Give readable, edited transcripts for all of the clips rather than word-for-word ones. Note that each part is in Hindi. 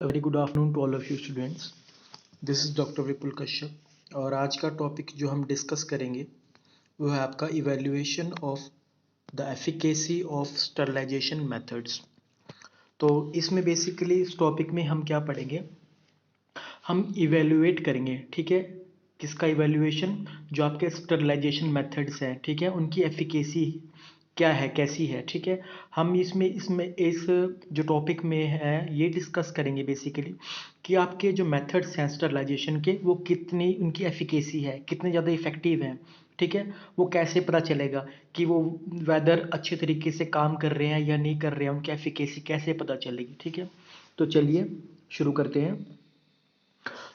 A very good afternoon to all of you students. This is doctor Vipul Kashyap और आज का टॉपिक जो हम डिस्कस करेंगे वो है आपका evaluation of the efficacy of sterilization methods. तो इसमें बेसिकली इस टॉपिक में हम क्या पढ़ेंगे, हम इवैल्यूएट करेंगे, ठीक है। किसका इवैल्यूएशन? जो आपके स्टरलाइजेशन मेथड्स हैं, ठीक है, उनकी एफिकेसी क्या है, कैसी है, ठीक है। हम इसमें इसमें इस जो टॉपिक में है ये डिस्कस करेंगे बेसिकली कि आपके जो मेथड्स हैं स्टरलाइजेशन के वो कितनी उनकी एफिकेसी है, कितने ज़्यादा इफ़ेक्टिव हैं, ठीक है। वो कैसे पता चलेगा कि वो वेदर अच्छे तरीके से काम कर रहे हैं या नहीं कर रहे हैं, उनकी एफिकेसी कैसे पता चलेगी, ठीक है। तो चलिए शुरू करते हैं।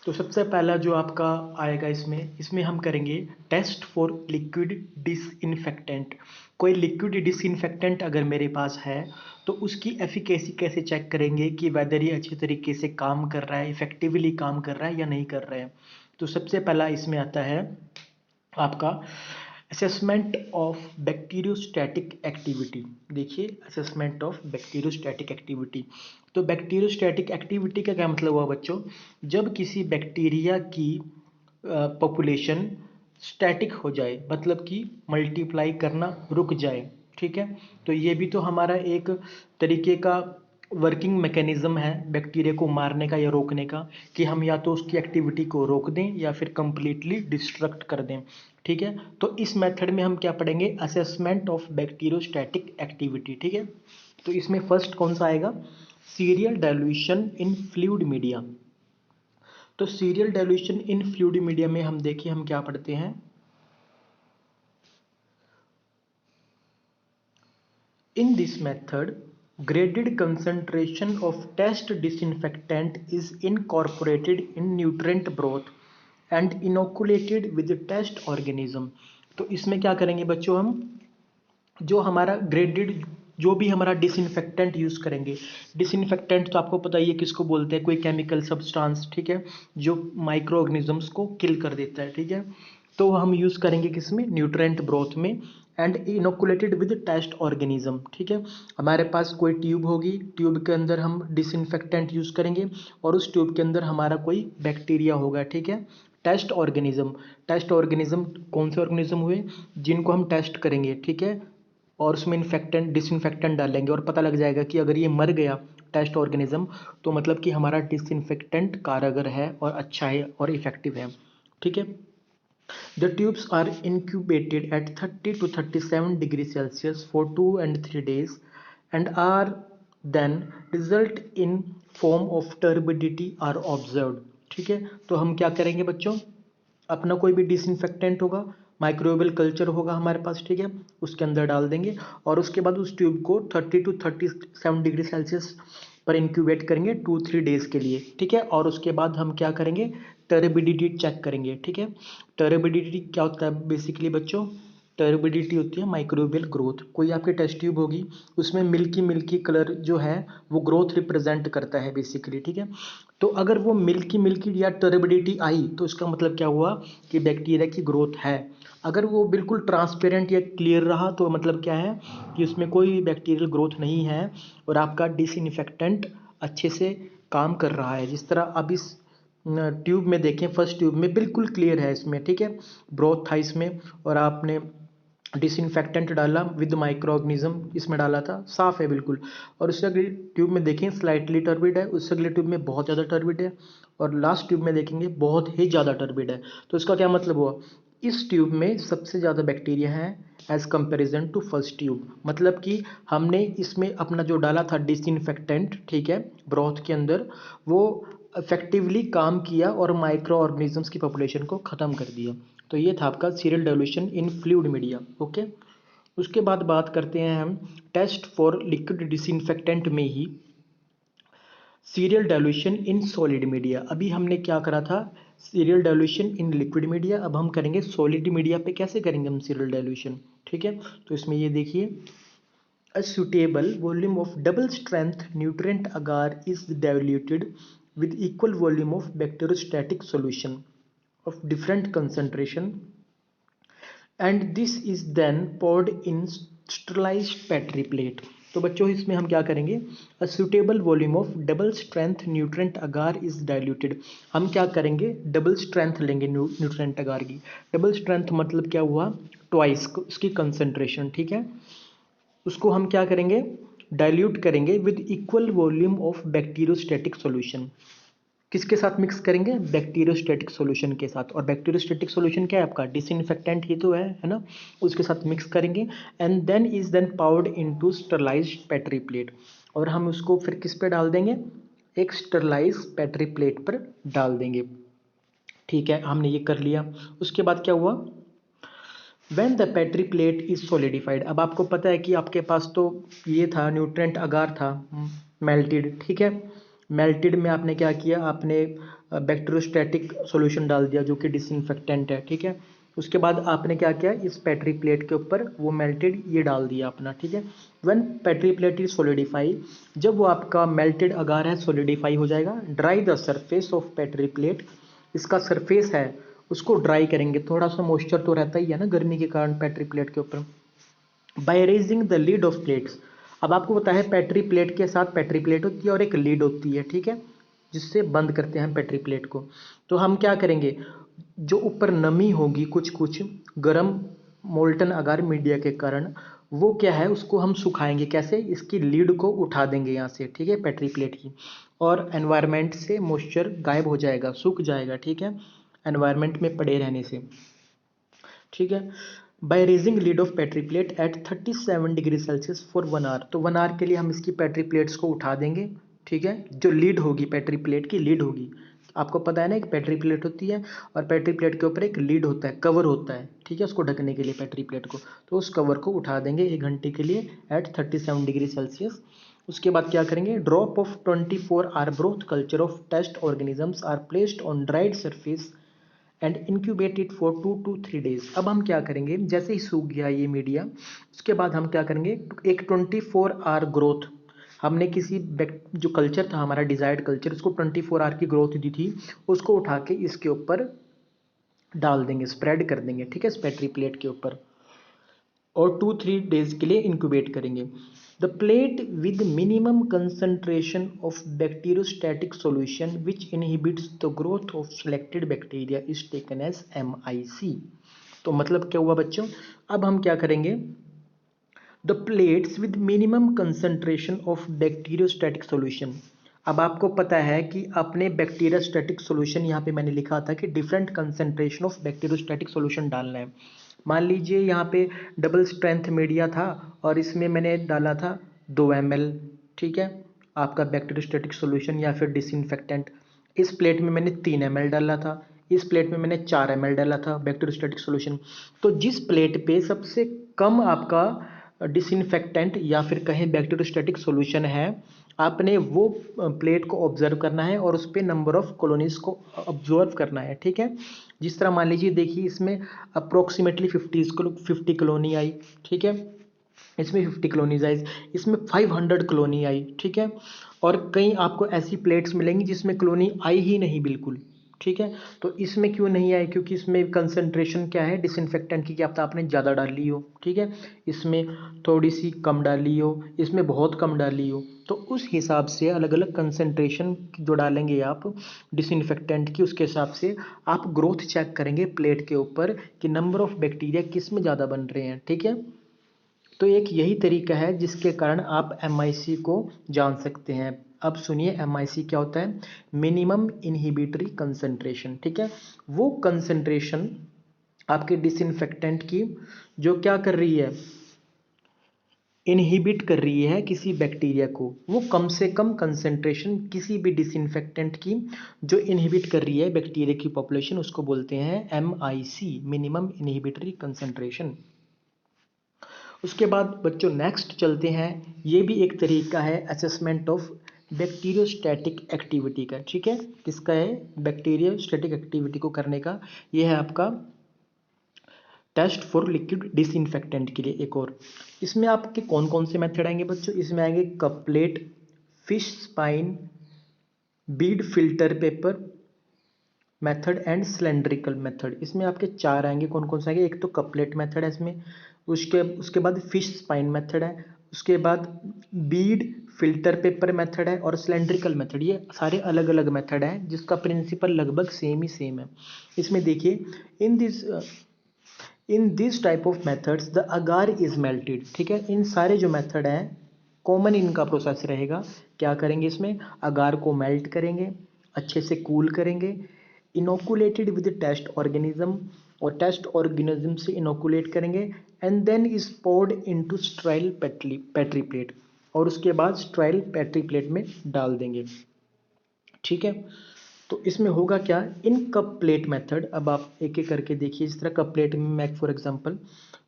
तो सबसे पहला जो आपका आएगा इसमें इसमें हम करेंगे टेस्ट फॉर लिक्विड डिसइंफेक्टेंट। कोई लिक्विड डिसइंफेक्टेंट अगर मेरे पास है तो उसकी एफिकेसी कैसे चेक करेंगे कि वेदर ये अच्छे तरीके से काम कर रहा है, इफेक्टिवली काम कर रहा है या नहीं कर रहा है। तो सबसे पहला इसमें आता है आपका असेसमेंट ऑफ बैक्टीरियोस्टैटिक एक्टिविटी। देखिए असेसमेंट ऑफ बैक्टीरियोस्टैटिक एक्टिविटी। तो बैक्टीरियोस्टैटिक एक्टिविटी का क्या मतलब हुआ बच्चों? जब किसी बैक्टीरिया की पॉपुलेशन स्टैटिक हो जाए, मतलब कि मल्टीप्लाई करना रुक जाए, ठीक है। तो ये भी तो हमारा एक तरीके का वर्किंग मैकेनिज्म है बैक्टीरिया को मारने का या रोकने का, कि हम या तो उसकी एक्टिविटी को रोक दें या फिर कंप्लीटली डिस्ट्रक्ट कर दें, ठीक है। तो इस मेथड में हम क्या पढ़ेंगे? असेसमेंट ऑफ बैक्टीरियोस्टैटिक एक्टिविटी, ठीक है। तो इसमें फर्स्ट कौन सा आएगा? Serial dilution in fluid media. तो serial dilution in fluid media में हम देखिए हम क्या पढ़ते हैं। In this method, graded concentration of test disinfectant is incorporated in nutrient broth and inoculated with the test organism। तो इसमें क्या करेंगे बच्चों, हम जो हमारा ग्रेडेड जो भी हमारा डिसइंफेक्टेंट यूज़ करेंगे। डिसइंफेक्टेंट तो आपको पता ही है किसको बोलते हैं, कोई केमिकल सब्सटेंस, ठीक है, जो माइक्रो ऑर्गेनिजम्स को किल कर देता है, ठीक है। तो हम यूज़ करेंगे किसमें? न्यूट्रेंट ब्रोथ में and inoculated with test organism, ठीक है। हमारे पास कोई ट्यूब होगी, ट्यूब के अंदर हम डिसइंफेक्टेंट यूज़ करेंगे और उस ट्यूब के अंदर हमारा कोई बैक्टीरिया होगा, ठीक है। टेस्ट ऑर्गेनिज्म, टेस्ट ऑर्गेनिज्म कौन से ऑर्गेनिज्म हुए? जिनको हम टेस्ट करेंगे, ठीक है, और उसमें इन्फेक्टेंट डिसइंफेक्टेंट डालेंगे और पता लग जाएगा कि अगर ये मर गया टेस्ट ऑर्गेनिज्म तो मतलब कि हमारा डिसइंफेक्टेंट कारगर है और अच्छा है और इफेक्टिव है, ठीक है। The tubes are incubated at 30 to 37 degrees Celsius for 2 and 3 days and are then result in form of turbidity are observed, ठीक है। तो हम क्या करेंगे बच्चों? अपना कोई भी डिसइंफेक्टेंट होगा, माइक्रोवेबल कल्चर होगा हमारे पास, ठीक है, उसके अंदर डाल देंगे और उसके बाद उस ट्यूब को 30 to 37 डिग्री सेल्सियस पर इंक्यूबेट करेंगे 2-3 डेज के लिए, ठीक है। और उसके बाद हम क्या करेंगे? टर्बिडिटी चेक करेंगे, ठीक है। टर्बिडिटी क्या होता है बेसिकली बच्चों? टर्बिडिटी होती है माइक्रोबियल ग्रोथ। कोई आपकी टेस्ट ट्यूब होगी, उसमें मिल्की मिल्की कलर जो है वो ग्रोथ रिप्रेजेंट करता है बेसिकली, ठीक है। तो अगर वो मिल्की मिल्की या टर्बिडिटी आई तो इसका मतलब क्या हुआ कि बैक्टीरिया की ग्रोथ है। अगर वो बिल्कुल ट्रांसपेरेंट या क्लियर रहा तो मतलब क्या है कि उसमें कोई बैक्टीरियल ग्रोथ नहीं है और आपका डिसइंफेक्टेंट अच्छे से काम कर रहा है। जिस तरह अब इस ट्यूब में देखें, फर्स्ट ट्यूब में बिल्कुल क्लियर है इसमें, ठीक है, ब्रोथ था इसमें और आपने डिसइंफेक्टेंट डाला विद माइक्रो ऑर्गेनिज्म इसमें डाला था, साफ है बिल्कुल। और उससे अगली ट्यूब में देखें स्लाइटली टर्बिड है, उससे अगली ट्यूब में बहुत ज़्यादा टर्बिड है और लास्ट ट्यूब में देखेंगे बहुत ही ज़्यादा टर्बिड है। तो इसका क्या मतलब हुआ? इस ट्यूब में सबसे ज़्यादा बैक्टीरिया है as comparison to first tube. मतलब कि हमने इसमें अपना जो डाला था डिसइंफेक्टेंट, ठीक है, ब्रोथ के अंदर, वो इफेक्टिवली काम किया और माइक्रो ऑर्गेनिजम्स की पॉपुलेशन को ख़त्म कर दिया। तो ये था आपका serial dilution in fluid media, okay. उसके बाद बात करते हैं हम टेस्ट फॉर लिक्विड डिसइंफेक्टेंट में ही serial dilution in solid media. अभी हमने क्या करा था? Serial dilution in liquid media. अब हम करेंगे सॉलिड मीडिया पे। कैसे करेंगे हम सीरियल डाइल्यूशन, ठीक है। तो इसमें ये देखिए, a suitable volume of double strength nutrient agar is diluted with equal volume of bacteriostatic solution of different concentration and this is then poured in sterilized petri plate। तो बच्चों इसमें हम क्या करेंगे, a suitable volume of double strength nutrient agar is diluted. हम क्या करेंगे, डबल स्ट्रेंथ लेंगे न्यूट्रेंट अगार की। डबल स्ट्रेंथ मतलब क्या हुआ, ट्वाइस उसकी कंसंट्रेशन, ठीक है। उसको हम क्या करेंगे, डाइल्यूट करेंगे with equal volume of bacteriostatic solution. किसके साथ मिक्स करेंगे, बैक्टीरियोस्टैटिक सॉल्यूशन के साथ। और बैक्टीरियोस्टैटिक सॉल्यूशन क्या है आपका, डिसइंफेक्टेंट ही तो है ना। उसके साथ मिक्स करेंगे and then poured into sterilised petri plate. और हम उसको फिर किस पे डाल देंगे, एक स्टरलाइज पेट्री प्लेट पर डाल देंगे। ठीक है, हमने ये कर लिया। उसके बाद क्या हुआ, When the petri plate is solidified, अब आपको पता है कि आपके पास तो ये था न्यूट्रेंट अगार था मेल्टेड, ठीक है। मेल्टेड में आपने क्या किया, आपने बैक्टीरियोस्टैटिक सॉल्यूशन डाल दिया जो कि डिसइंफेक्टेंट है, ठीक है। उसके बाद आपने क्या किया, इस पेट्री प्लेट के ऊपर वो मेल्टेड ये डाल दिया अपना, ठीक है। When petri plate is solidify, जब वो आपका मेल्टेड अगार है सोलिडिफाई हो जाएगा, dry the surface of petri plate, इसका सरफेस है उसको ड्राई करेंगे। थोड़ा सा मॉइस्चर तो रहता ही है ना गर्मी के कारण पेट्री प्लेट के ऊपर। By raising the lead of plates, अब आपको पता है पेट्री प्लेट के साथ पेट्री प्लेट होती है और एक लीड होती है, ठीक है, जिससे बंद करते हैं पेट्री प्लेट को। तो हम क्या करेंगे, जो ऊपर नमी होगी कुछ कुछ गर्म मोल्टन अगार मीडिया के कारण, वो क्या है उसको हम सुखाएंगे। कैसे, इसकी लीड को उठा देंगे यहाँ से, ठीक है, पेट्री प्लेट की। और एनवायरनमेंट से मॉइस्चर गायब हो जाएगा, सूख जाएगा, ठीक है, एनवायरनमेंट में पड़े रहने से, ठीक है। By raising lid of petri plate at 37 degree Celsius for 1 hour, तो 1 आवर के लिए हम इसकी पेट्री प्लेट्स को उठा देंगे, ठीक है। जो लीड होगी पेट्री प्लेट की लीड होगी, आपको पता है ना एक पेट्री प्लेट होती है और पेट्री प्लेट के ऊपर एक लीड होता है, कवर होता है, ठीक है, उसको ढकने के लिए पेट्री प्लेट को। तो उस कवर को उठा देंगे 1 घंटे के लिए एट 37 डिग्री सेल्सियस। उसके बाद क्या करेंगे, drop of 24 hour broth culture of test organisms are placed on dried surface and incubate it for 2 to 3 days। अब हम क्या करेंगे, जैसे ही सूख गया ये मीडिया, उसके बाद हम क्या करेंगे, एक 24 आवर ग्रोथ, हमने किसी जो कल्चर था हमारा डिजायर्ड कल्चर, उसको 24 आवर की ग्रोथ दी थी, उसको उठा के इसके ऊपर डाल देंगे, स्प्रेड कर देंगे, ठीक है, स्पेट्री प्लेट के ऊपर, और 2-3 डेज के लिए इंक्यूबेट करेंगे। The plate with minimum concentration of bacteriostatic solution which inhibits the growth of selected bacteria is taken as MIC। तो मतलब क्या हुआ बच्चों, अब हम क्या करेंगे, the plates with minimum concentration of bacteriostatic solution. अब आपको पता है कि अपने बैक्टीरियोस्टैटिक सॉल्यूशन, यहाँ पे मैंने लिखा था कि different concentration of bacteriostatic solution डालना है। मान लीजिए यहाँ पे डबल स्ट्रेंथ मीडिया था और इसमें मैंने डाला था 2 ml, ठीक है, आपका बैक्टीरियोस्टैटिक सॉल्यूशन या फिर डिसइंफेक्टेंट। इस प्लेट में मैंने 3 ml डाला था, इस प्लेट में मैंने 4 ml डाला था बैक्टीरियोस्टैटिक सॉल्यूशन। तो जिस प्लेट पे सबसे कम आपका डिसइंफेक्टेंट या फिर कहें बैक्टीरियोस्टैटिक सॉल्यूशन है, आपने वो प्लेट को ऑब्जर्व करना है और उस पर नंबर ऑफ कॉलोनीज को ऑब्जर्व करना है, ठीक है। जिस तरह मान लीजिए देखिए इसमें अप्रोक्सीमेटली 50 कॉलोनी आई, ठीक है, इसमें 50 कॉलोनीज आई, इसमें 500 कॉलोनी आई, ठीक है। और कई आपको ऐसी प्लेट्स मिलेंगी जिसमें कॉलोनी आई ही नहीं बिल्कुल, ठीक है। तो इसमें क्यों नहीं आई, क्योंकि इसमें कंसंट्रेशन क्या है डिसइंफेक्टेंट की, क्या पता आपने ज़्यादा डाल ली हो, ठीक है, इसमें थोड़ी सी कम डाली हो, इसमें बहुत कम डाली हो। तो उस हिसाब से अलग अलग कंसंट्रेशन जो डालेंगे आप डिसइंफेक्टेंट की, उसके हिसाब से आप ग्रोथ चेक करेंगे प्लेट के ऊपर कि नंबर ऑफ बैक्टीरिया किस में ज़्यादा बन रहे हैं, ठीक है। तो एक यही तरीका है जिसके कारण आप MIC को जान सकते हैं। अब सुनिए MIC क्या होता है, मिनिमम इनहिबिटरी कंसंट्रेशन, ठीक है। वो कंसंट्रेशन आपके डिसइंफेक्टेंट की जो क्या कर रही है, इनहिबिट कर रही है किसी बैक्टीरिया को, वो कम से कम कंसंट्रेशन किसी भी डिसइंफेक्टेंट की जो इनहिबिट कर रही है बैक्टीरिया की पॉपुलेशन, उसको बोलते हैं MIC, मिनिमम इनहिबिटरी कंसंट्रेशन। उसके बाद बच्चों नेक्स्ट चलते हैं, ये भी एक तरीका है असेसमेंट ऑफ बैक्टीरियोस्टैटिक एक्टिविटी का, ठीक है, किसका है, बैक्टीरियोस्टैटिक एक्टिविटी को करने का। ये है आपका टेस्ट फॉर लिक्विड डिसइंफेक्टेंट के लिए एक और। इसमें आपके कौन कौन से मेथड आएंगे बच्चों, इसमें आएंगे couplet, fish spine, Beed filter paper method and cylindrical method. इसमें आपके 4 आएंगे, कौन कौन से आएंगे, एक तो कपलेट मेथड है इसमें, उसके उसके बाद फिश स्पाइन मेथड है, उसके बाद बीड फिल्टर पेपर मेथड है और सिलेंड्रिकल मेथड, ये सारे अलग अलग मेथड है जिसका प्रिंसिपल लगभग सेम है। इसमें देखिए in this type of methods the agar is melted, ठीक है। इन सारे जो मेथड हैं कॉमन इनका प्रोसेस रहेगा। क्या करेंगे, इसमें अगार को मेल्ट करेंगे, अच्छे से कूल करेंगे, इनोकुलेटेड विद टेस्ट ऑर्गेनिज्म, और टेस्ट ऑर्गेनिज्म से इनोकुलेट करेंगे, and then is poured into sterile petri plate, और उसके बाद स्ट्राइल पेट्री प्लेट में डाल देंगे, ठीक है। तो इसमें होगा क्या, इन कप प्लेट मेथड, अब आप एक एक करके देखिए। इस तरह कप प्लेट में मैं for example,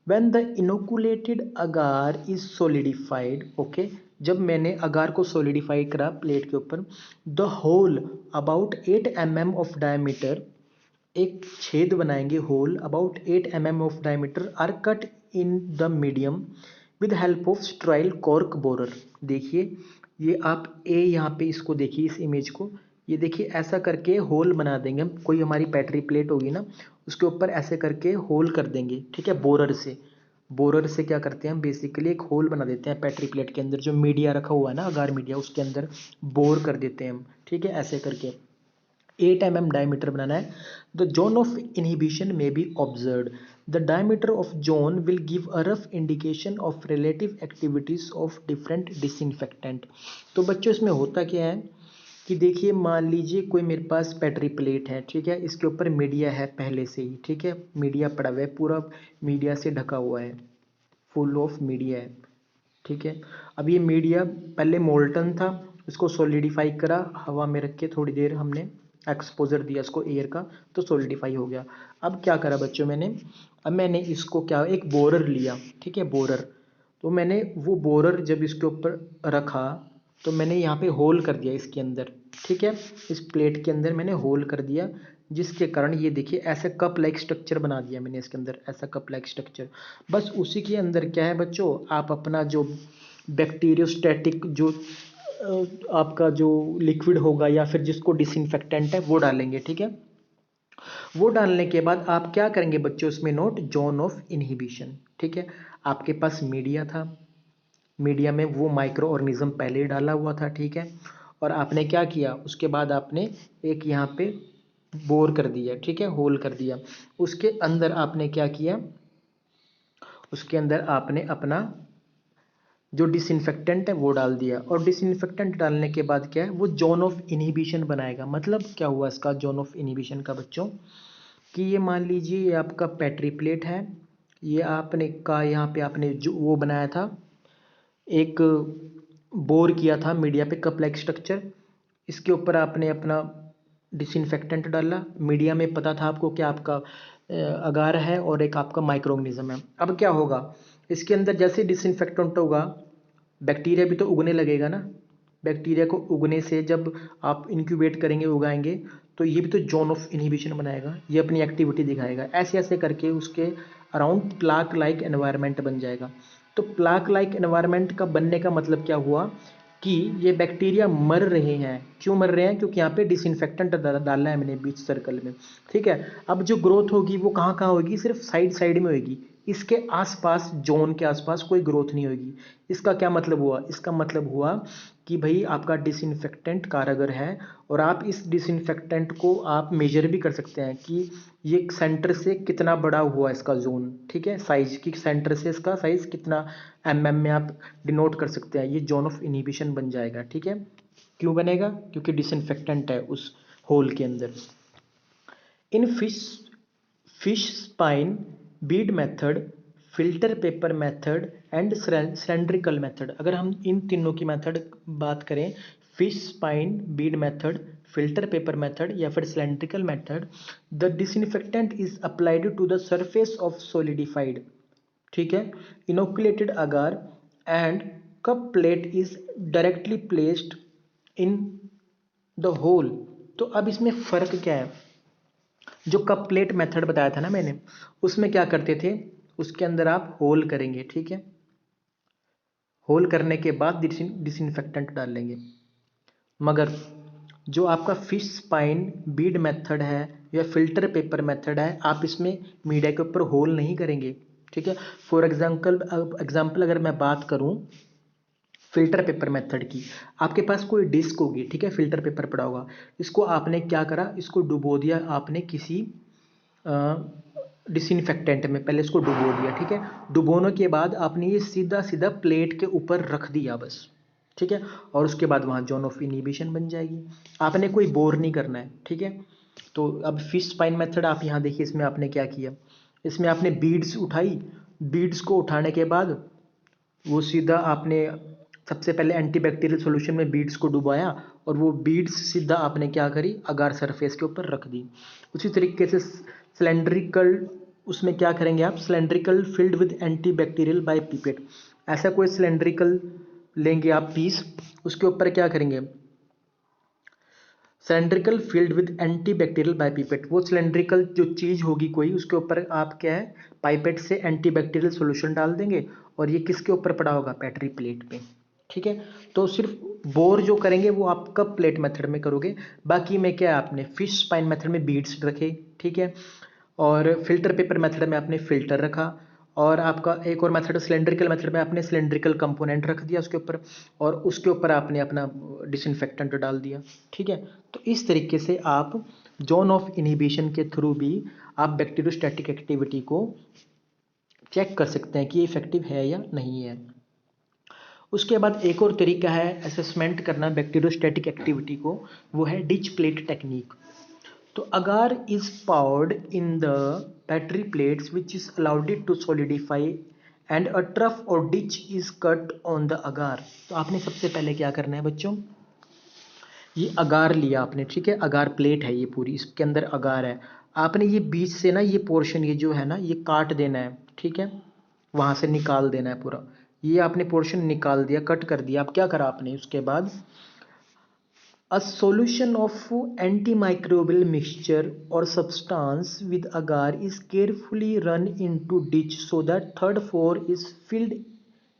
when the inoculated agar is solidified, okay, जब मैंने अगार को सोलिडिफाई करा प्लेट के ऊपर, the hole about 8 mm of diameter, एक छेद बनाएंगे, hole about 8 mm of diameter are cut in the medium with help of sterile cork borer. देखिए ये आप यहाँ पे इसको देखिए, इस इमेज को, ये देखिए ऐसा करके होल बना देंगे हम। कोई हमारी बैटरी प्लेट होगी ना, उसके ऊपर ऐसे करके होल कर देंगे, ठीक है। बोरर से क्या करते हैं हम, बेसिकली एक होल बना देते हैं बैटरी प्लेट के अंदर, जो मीडिया रखा हुआ है ना, अगार मीडिया, उसके अंदर बोर कर देते हैं हम, ठीक है। ऐसे करके 8 mm डायमीटर बनाना है। द जोन ऑफ इनहिबिशन में B observe, the diameter of zone will give a rough indication of relative activities of different disinfectant. तो बच्चों इसमें होता क्या है कि देखिए, मान लीजिए कोई मेरे पास बैटरी प्लेट है, ठीक है, इसके ऊपर मीडिया है पहले से ही, ठीक है, मीडिया पड़ा हुआ है, पूरा मीडिया से ढका हुआ है, फुल ऑफ मीडिया है, ठीक है। अब ये मीडिया पहले मोल्टन था, उसको सॉलिडिफाई करा, हवा में रख के थोड़ी देर हमने एक्सपोजर दिया इसको एयर का, तो सॉलिडिफाई हो गया। अब क्या करा बच्चों मैंने, अब मैंने इसको क्या, एक बोरर लिया, ठीक है, बोरर। तो मैंने वो बोरर जब इसके ऊपर रखा, तो मैंने यहाँ पे होल कर दिया इसके अंदर, ठीक है, इस प्लेट के अंदर मैंने होल कर दिया, जिसके कारण ये देखिए ऐसे कप लाइक स्ट्रक्चर बना दिया मैंने इसके अंदर, ऐसा कप लाइक स्ट्रक्चर। बस उसी के अंदर क्या है बच्चों, आप अपना जो बैक्टीरियोस्टैटिक जो आपका जो लिक्विड होगा या फिर जिसको डिसइंफेक्टेंट है वो डालेंगे, ठीक है। वो डालने के बाद आप क्या करेंगे बच्चों, उसमें नोट जोन ऑफ इनहिबिशन, ठीक है। आपके पास मीडिया था, मीडिया में वो माइक्रो ऑर्गेनिज्म पहले ही डाला हुआ था, ठीक है। और आपने क्या किया, उसके बाद आपने एक यहाँ पे बोर कर दिया, ठीक है, होल कर दिया। उसके अंदर आपने क्या किया, उसके अंदर आपने अपना जो डिसइंफेक्टेंट है वो डाल दिया, और डिसइंफेक्टेंट डालने के बाद क्या है, वो जोन ऑफ इनहिबिशन बनाएगा। मतलब क्या हुआ इसका जोन ऑफ इनहिबिशन का बच्चों, कि ये मान लीजिए ये आपका बैटरी प्लेट है, ये आपने का यहाँ पे आपने जो वो बनाया था, एक बोर किया था मीडिया पे कप लाइक स्ट्रक्चर, इसके ऊपर आपने अपना डिसइंफेक्टेंट डाला, मीडिया में पता था आपको कि आपका अगार है और एक आपका माइक्रो ऑर्गेनिज्म है। अब क्या होगा, इसके अंदर जैसे डिसइंफेक्टेंट होगा, बैक्टीरिया भी तो उगने लगेगा ना, बैक्टीरिया को उगने से जब आप इंक्यूबेट करेंगे, उगाएंगे, तो ये भी तो जोन ऑफ इनहिबिशन बनाएगा, ये अपनी एक्टिविटी दिखाएगा, ऐसे ऐसे करके उसके अराउंड प्लाक लाइक एनवायरनमेंट बन जाएगा। तो प्लाक लाइक एनवायरनमेंट का बनने का मतलब क्या हुआ, कि ये बैक्टीरिया मर रहे हैं। क्यों मर रहे हैं, क्योंकि यहाँ पे डिसइंफेक्टेंट डालना है मैंने बीच सर्कल में, ठीक है। अब जो ग्रोथ होगी वो कहाँ कहाँ होगी, सिर्फ साइड साइड में होगी, इसके आसपास, जोन के आसपास कोई ग्रोथ नहीं होगी। इसका क्या मतलब हुआ, इसका मतलब हुआ कि भाई आपका डिसइंफेक्टेंट कारगर है, और आप इस डिसइंफेक्टेंट को आप मेजर भी कर सकते हैं कि ये सेंटर से कितना बड़ा हुआ इसका जोन, ठीक है, साइज की, सेंटर से इसका साइज कितना mm में आप डिनोट कर सकते हैं, ये जोन ऑफ इनहिबिशन बन जाएगा, ठीक है। क्यों बनेगा, क्योंकि डिसइंफेक्टेंट है उस होल के अंदर। In fish spine bead method, filter paper method and cylindrical method, अगर हम इन तीनों की मेथड बात करें, fish spine bead method, filter paper method या फिर cylindrical method, the disinfectant is applied to the surface of solidified, ठीक है, inoculated agar, and cup plate is directly placed in the hole. तो अब इसमें फर्क क्या है, जो कप प्लेट मेथड बताया था ना मैंने, उसमें क्या करते थे, उसके अंदर आप होल करेंगे, ठीक है, होल करने के बाद डिसइंफेक्टेंट डाल लेंगे। मगर जो आपका फिश स्पाइन बीड मेथड है या फिल्टर पेपर मेथड है, आप इसमें मीडिया के ऊपर होल नहीं करेंगे, ठीक है। फॉर एग्जाम्पल अगर मैं बात करूं, फिल्टर पेपर मेथड की। आपके पास कोई डिस्क होगी, ठीक है, फिल्टर पेपर पड़ा होगा, इसको आपने क्या करा, इसको डुबो दिया आपने किसी डिसइंफेक्टेंट में, पहले इसको डुबो दिया, ठीक है। डुबोने के बाद आपने ये सीधा सीधा प्लेट के ऊपर रख दिया बस, ठीक है, और उसके बाद वहाँ जोन ऑफ इनिबिशन बन जाएगी। आपने कोई बोर नहीं करना है, ठीक है। तो अब फिश स्पाइन मेथड आप यहाँ देखिए, इसमें आपने क्या किया, इसमें आपने बीड्स उठाई, बीड्स को उठाने के बाद वो सीधा आपने सबसे पहले एंटीबैक्टीरियल सॉल्यूशन में बीड्स को डुबाया और वो बीड्स सीधा आपने क्या करी, अगार सरफेस के ऊपर रख दी। उसी तरीके से सिलेंड्रिकल, उसमें क्या करेंगे आप, cylindrical filled with antibacterial by pipette. ऐसा कोई सिलेंड्रिकल लेंगे आप पीस, उसके ऊपर क्या करेंगे, cylindrical filled with antibacterial by pipette. वो सिलेंड्रिकल जो चीज़ होगी कोई, उसके ऊपर आप क्या है, पाइपेट से एंटीबैक्टीरियल सॉल्यूशन डाल देंगे और ये किसके ऊपर पड़ा होगा, पेट्री प्लेट पे, ठीक है। तो सिर्फ बोर जो करेंगे वो आप कब प्लेट मेथड में करोगे, बाकी में क्या है, आपने फिश स्पाइन मेथड में बीड्स रखे, ठीक है, और फिल्टर पेपर मेथड में आपने फिल्टर रखा, और आपका एक और मेथड सिलेंड्रिकल मेथड में आपने सिलेंड्रिकल कंपोनेंट रख दिया उसके ऊपर, और उसके ऊपर आपने अपना डिसइंफेक्टेंट डाल दिया, ठीक है। तो इस तरीके से आप जोन ऑफ इनहिबिशन के थ्रू भी आप बैक्टीरियोस्टैटिक एक्टिविटी को चेक कर सकते हैं कि ये इफेक्टिव है या नहीं है। उसके बाद एक और तरीका है असेसमेंट करना बैक्टीरियोस्टैटिक एक्टिविटी को, वो है डिच प्लेट टेक्निक। तो agar is poured in the petri plates which is allowed it to solidify and a trough or ditch is cut on the agar. तो आपने सबसे पहले क्या करना है बच्चों, ये अगार लिया आपने, ठीक है, अगार प्लेट है ये पूरी, इसके अंदर अगार है, आपने ये बीच से ना ये पोर्शन ये जो है ना ये काट देना है, ठीक है, वहाँ से निकाल देना है पूरा, ये आपने पोर्शन निकाल दिया, कट कर दिया। अब क्या करा आपने, उसके बाद a solution of antimicrobial mixture or substance with agar is carefully run into ditch so that third floor is filled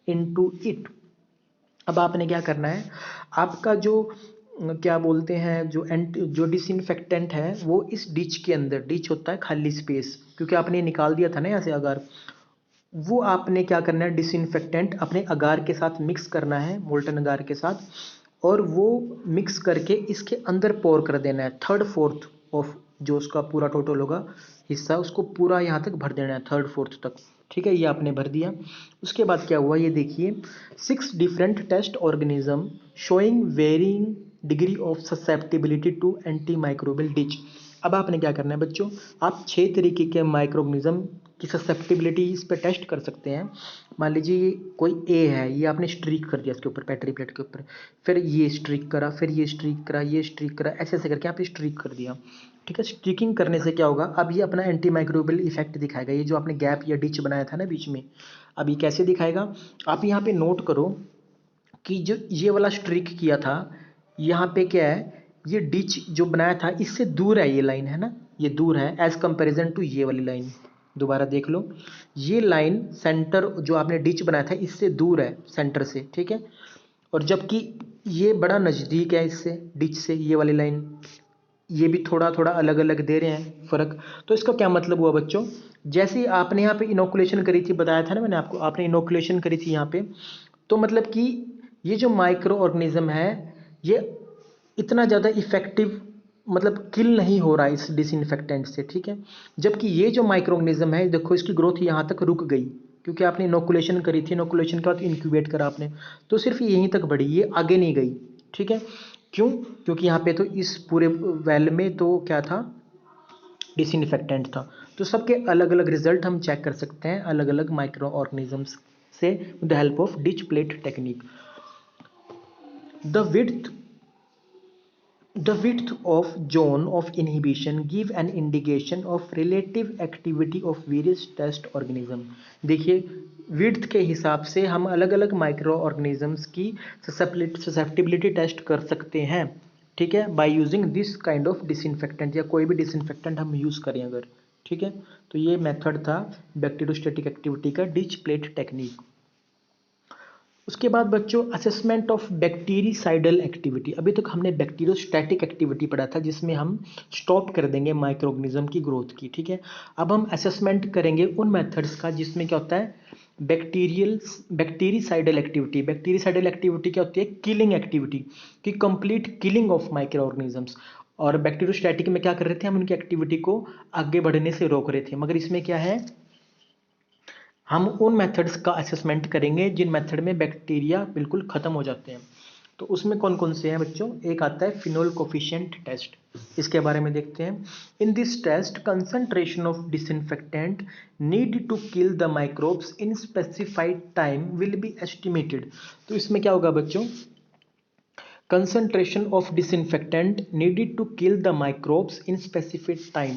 into it। अब आपने क्या करना है, आपका जो क्या बोलते हैं जो डिसइंफेक्टेंट है वो इस डिच के अंदर, डिच होता है खाली स्पेस, क्योंकि आपने निकाल दिया था ना यहाँ से अगार, वो आपने क्या करना है, डिसइंफेक्टेंट अपने अगार के साथ मिक्स करना है, मोल्टन अगार के साथ, और वो मिक्स करके इसके अंदर पोर कर देना है, थर्ड फोर्थ ऑफ जो उसका पूरा टोटल होगा हिस्सा, उसको पूरा यहाँ तक भर देना है, थर्ड फोर्थ तक, ठीक है, ये आपने भर दिया। उसके बाद क्या हुआ, ये देखिए 6 different test organism showing varying degree of susceptibility to anti microbial ditch. अब आपने क्या करना है बच्चों, आप 6 तरीके के माइक्रोऑर्गेनिज्म की ससेप्टिबिलिटी इस पर टेस्ट कर सकते हैं। मान लीजिए कोई ए है, ये आपने स्ट्रीक कर दिया इसके ऊपर, बैटरी प्लेट के ऊपर, फिर ये स्ट्रीक करा, फिर ये स्ट्रीक करा, ये स्ट्रीक करा, ऐसे ऐसे करके आपने स्ट्रीक कर दिया, ठीक है। स्ट्रीकिंग करने से क्या होगा, अब ये अपना एंटी माइक्रोबियल इफेक्ट दिखाएगा, ये जो आपने गैप या डिच बनाया था ना बीच में, अब ये कैसे दिखाएगा, आप यहाँ पे नोट करो कि जो ये वाला स्ट्रीक किया था, यहाँ पे क्या है, ये डिच जो बनाया था इससे दूर है ये लाइन, है ना, ये दूर है एज कंपेरिजन टू ये वाली लाइन। दोबारा देख लो, ये लाइन सेंटर जो आपने डिच बनाया था इससे दूर है सेंटर से, ठीक है, और जबकि ये बड़ा नज़दीक है इससे, डिच से, ये वाली लाइन, ये भी थोड़ा थोड़ा अलग अलग दे रहे हैं फ़र्क। तो इसका क्या मतलब हुआ बच्चों, जैसे ही आपने यहाँ पे इनोकुलेशन करी थी, बताया था ना मैंने आपको, आपने इनोकुलेशन करी थी यहाँ पे, तो मतलब कि ये जो माइक्रो ऑर्गेनिज्म है ये इतना ज़्यादा इफेक्टिव मतलब किल नहीं हो रहा है इस डिसइंफेक्टेंट से, ठीक है। जबकि ये जो माइक्रो ऑर्गेनिज्म है देखो, इसकी ग्रोथ यहाँ तक रुक गई, क्योंकि आपने इनोकुलेशन करी थी, इनोकुलेशन के बाद इंक्यूबेट करा आपने, तो सिर्फ यहीं तक बढ़ी, ये आगे नहीं गई, ठीक है। क्यों, क्योंकि यहाँ पे तो इस पूरे वेल में तो क्या था, डिसइंफेक्टेंट था। तो सबके अलग अलग रिजल्ट हम चेक कर सकते हैं अलग अलग माइक्रो ऑर्गेनिजम्स से with the help of ditch plate technique. The width The width of zone of inhibition give an indication of relative activity of various test organism। देखिए विड्थ के हिसाब से हम अलग अलग माइक्रो ऑर्गेनिजम्स की ससेप्टिबिलिटी टेस्ट कर सकते हैं, ठीक है, by using this kind of disinfectant, या कोई भी डिसइंफेक्टेंट हम यूज़ करें अगर, ठीक है। तो ये मेथड था बैक्टीरियोस्टैटिक एक्टिविटी का, डिच प्लेट टेक्निक। उसके बाद बच्चों असेसमेंट ऑफ बैक्टीरिसाइडल एक्टिविटी। अभी तक हमने बैक्टीरियोस्टैटिक एक्टिविटी पढ़ा था जिसमें हम स्टॉप कर देंगे माइक्रो ऑर्गेनिज्म की ग्रोथ की, ठीक है। अब हम असेसमेंट करेंगे उन मेथड्स का जिसमें क्या होता है, बैक्टीरिसाइडल एक्टिविटी। बैक्टीरिसाइडल एक्टिविटी क्या होती है? किलिंग एक्टिविटी, कि complete killing of micro organisms. और बैक्टीरियोस्टैटिक में क्या कर रहे थे? हम उनकी एक्टिविटी को आगे बढ़ने से रोक रहे थे। मगर इसमें क्या है, हम उन मेथड्स का असेसमेंट करेंगे जिन मेथड में बैक्टीरिया बिल्कुल खत्म हो जाते हैं। तो उसमें कौन कौन से हैं बच्चों? एक आता है फिनोल कोफिशिएंट टेस्ट, इसके बारे में देखते हैं। In this test concentration of disinfectant need to kill the microbes in specified time will be estimated. तो इसमें क्या होगा बच्चों? Concentration of disinfectant needed to kill the microbes in specific time.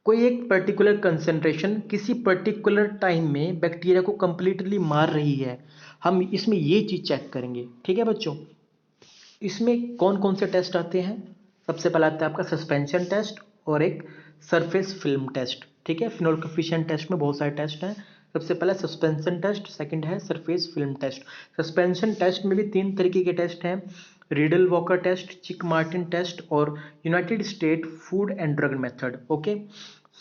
कोई एक पर्टिकुलर कंसंट्रेशन किसी पर्टिकुलर टाइम में बैक्टीरिया को कंप्लीटली मार रही है, हम इसमें ये चीज चेक करेंगे। ठीक है बच्चों, इसमें कौन कौन से टेस्ट आते हैं? सबसे पहला आता है आपका सस्पेंशन टेस्ट और एक सरफेस फिल्म टेस्ट। ठीक है, फिनोल कोफिशिएंट टेस्ट में बहुत सारे टेस्ट हैं। सबसे पहला सस्पेंशन टेस्ट, सेकंड है surface film test. Suspension test में भी 3 तरीके के टेस्ट हैं: Rideal Walker test, Chick Martin test और United State food and drug method. Okay,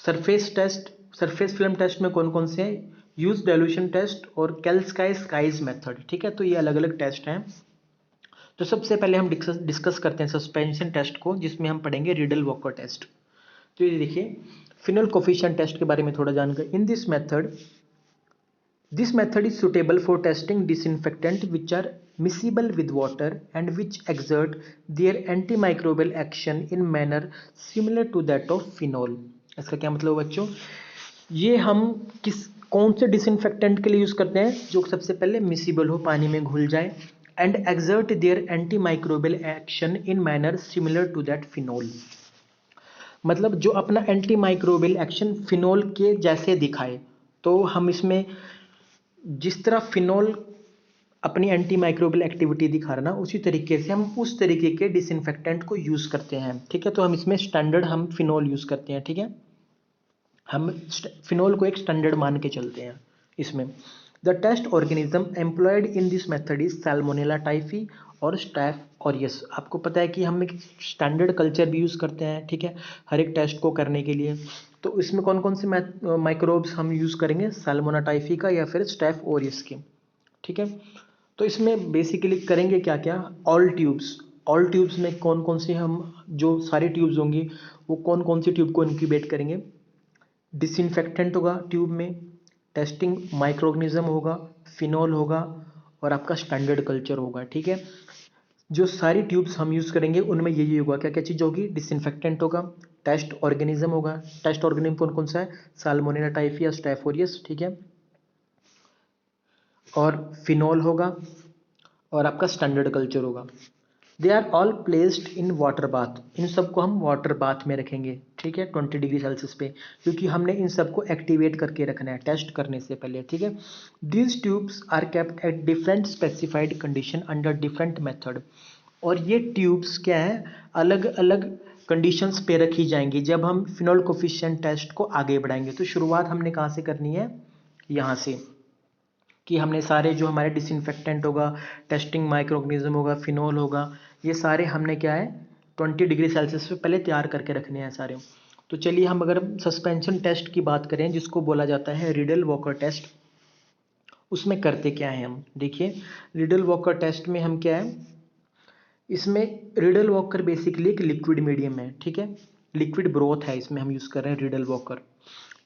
surface test, surface film test में कौन कौन से हैं? यूज डाइल्यूशन टेस्ट और कैल्स्काई स्काइज मेथड। ठीक है, तो ये अलग अलग टेस्ट हैं। तो सबसे पहले हम डिस्कस करते हैं सस्पेंशन टेस्ट को, जिसमें हम पढ़ेंगे रीडल वॉकर टेस्ट। तो ये देखिए, फिनोल कोफिशिएंट टेस्ट के बारे में थोड़ा जानकारी। In this method is suitable for testing disinfectant which are miscible with water and which exert their antimicrobial action in manner similar to that of phenol। इसका क्या मतलब बच्चों? ये हम कौन से डिसइंफेक्टेंट के लिए यूज करते हैं? जो सबसे पहले मिसिबल हो, पानी में घुल जाए, and exert their antimicrobial action in manner similar to that phenol. मतलब जो अपना एंटीमाइक्रोबियल एक्शन फिनोल के जैसे दिखाए। तो हम इसमें जिस तरह फिनोल अपनी एंटीमाइक्रोबियल एक्टिविटी दिखा रहा ना, उसी तरीके से हम उस तरीके के डिसइंफेक्टेंट को यूज करते हैं। ठीक है, तो हम इसमें स्टैंडर्ड हम फिनोल यूज करते हैं। ठीक है, हम फिनोल को एक स्टैंडर्ड मान के चलते हैं इसमें। The test organism employed in this method is Salmonella typhi और स्टैफ ऑरियस। आपको पता है कि हम एक स्टैंडर्ड कल्चर भी यूज़ करते हैं। ठीक है, हर एक टेस्ट को करने के लिए। तो इसमें कौन कौन से माइक्रोब्स हम यूज़ करेंगे? सैल्मोनेला टाइफी का या फिर स्टैफ ऑरियस के। ठीक है, तो इसमें बेसिकली करेंगे क्या क्या? ऑल ट्यूब्स में कौन कौन से हम, जो सारी ट्यूब्स होंगी वो कौन कौन सी ट्यूब को इंक्यूबेट करेंगे? डिसइंफेक्टेंट होगा ट्यूब में, टेस्टिंग माइक्रो ऑर्गेनिज्म होगा, फिनोल होगा और आपका स्टैंडर्ड कल्चर होगा। ठीक है, जो सारी ट्यूब्स हम यूज़ करेंगे उनमें यही होगा। क्या क्या चीज़ होगी? डिसइंफेक्टेंट होगा, टेस्ट ऑर्गेनिज्म होगा। टेस्ट ऑर्गेनिज्म कौन कौन सा है? साल्मोनेला टाइफी या स्टैफ ऑरियस। ठीक है, और फिनोल होगा और आपका स्टैंडर्ड कल्चर होगा। They are all placed in water bath. इन सबको हम वाटर बाथ में रखेंगे। ठीक है, 20 डिग्री सेल्सियस पे, क्योंकि हमने इन सबको एक्टिवेट करके रखना है टेस्ट करने से पहले। ठीक है, these tubes are kept at different specified condition under different method. और ये ट्यूब्स क्या है? अलग अलग कंडीशंस पे रखी जाएंगी जब हम फिनोल कोफिशिएंट टेस्ट को आगे बढ़ाएंगे। तो शुरुआत हमने कहाँ से करनी है? यहाँ से, कि हमने सारे जो हमारे डिसइंफेक्टेंट होगा, टेस्टिंग माइक्रो ऑर्गेनिज्म होगा, फिनोल होगा, ये सारे हमने क्या है 20 डिग्री सेल्सियस पे पहले तैयार करके रखने हैं सारे। तो चलिए हम अगर सस्पेंशन टेस्ट की बात करें, जिसको बोला जाता है रिडल वॉकर टेस्ट, उसमें करते क्या है हम देखिए। रिडल वॉकर टेस्ट में हम क्या है, इसमें रिडल वॉकर बेसिकली एक लिक्विड मीडियम है। ठीक है, लिक्विड ब्रोथ है इसमें हम यूज़ कर रहे हैं रिडल वॉकर।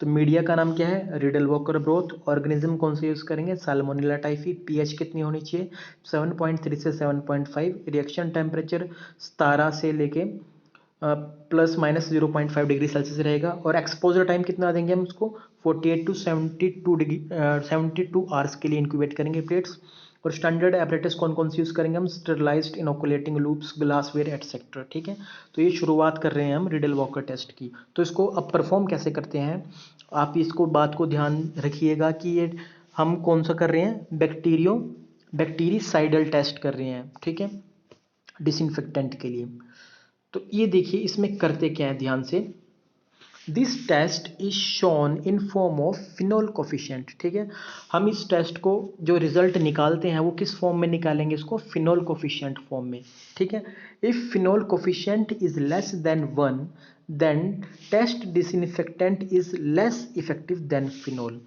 तो मीडिया का नाम क्या है? Riddle walker broth. ऑर्गेनिज्म कौन से यूज़ करेंगे? Salmonella typhi. पीएच कितनी होनी चाहिए? 7.3 से 7.5। रिएक्शन टेम्परेचर 17 से लेके ±0.5 डिग्री सेल्सियस रहेगा। और एक्सपोजर टाइम कितना देंगे हम उसको? 48 टू 72 आवर्स के लिए इंक्यूबेट करेंगे प्लेट्स। और स्टैंडर्ड एपरेटस कौन कौन सी यूज़ करेंगे हम? Sterilised inoculating loops, glassware etcetera. ठीक है, तो ये शुरुआत कर रहे हैं हम रिडल वॉकर टेस्ट की। तो इसको अब परफॉर्म कैसे करते हैं, आप इसको बात को ध्यान रखिएगा कि ये हम कौन सा कर रहे हैं? बैक्टीरिसाइडल टेस्ट कर रहे हैं। ठीक है, डिसइंफेक्टेंट के लिए। तो ये देखिए इसमें करते क्या है ध्यान से। This test is shown in form of phenol coefficient. ठीक है, हम इस टेस्ट को जो रिजल्ट निकालते हैं वो किस फॉर्म में निकालेंगे? इसको फिनोल कोफिशिएंट फॉर्म में। ठीक है, if phenol coefficient is less than 1 then test disinfectant is less effective than phenol.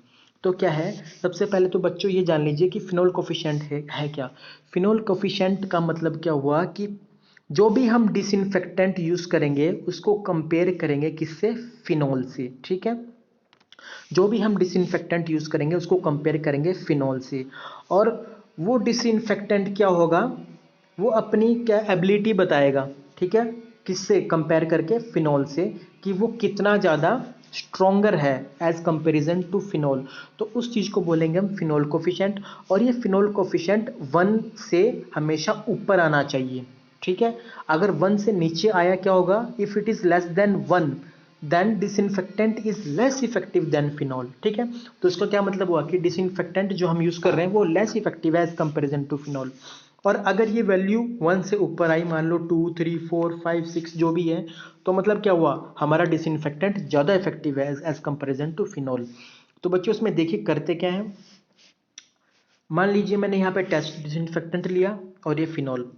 तो क्या है, सबसे पहले तो बच्चों ये जान लीजिए कि फिनोल कोफिशिएंट है क्या। फिनोल कोफिशिएंट का मतलब क्या हुआ कि जो भी हम डिसइंफेक्टेंट यूज़ करेंगे उसको कंपेयर करेंगे किससे, फिनोल से, ठीक है। जो भी हम डिसइंफेक्टेंट यूज़ करेंगे उसको कंपेयर करेंगे फिनोल से। और वो डिसइंफेक्टेंट क्या होगा, वो अपनी क्या एबिलिटी बताएगा, ठीक है, किससे कंपेयर करके, फिनोल से, कि वो कितना ज़्यादा स्ट्रोंगर है एज कंपेरिजन टू फिनोल। तो उस चीज़ को बोलेंगे हम फिनोल कोफिशिएंट। और ये फिनोल कोफिशिएंट 1 से हमेशा ऊपर आना चाहिए, ठीक है। अगर 1 से नीचे आया क्या होगा, if it is less than 1 then disinfectant is less effective than phenol, ठीक है। तो इसका क्या मतलब हुआ कि डिसइंफेक्टेंट जो हम यूज़ कर रहे हैं वो लेस इफेक्टिव है एज कंपेरिजन टू फिनोल। और अगर ये वैल्यू 1 से ऊपर आई, मान लो 2 3 4 5 6 जो भी है, तो मतलब क्या हुआ, हमारा डिसइंफेक्टेंट ज़्यादा इफेक्टिव है एज कंपेरिजन टू फिनोल। तो बच्चों इसमें देखिए करते क्या है, मान लीजिए मैंने यहाँ पे टेस्ट डिसइंफेक्टेंट लिया और ये फिनोल।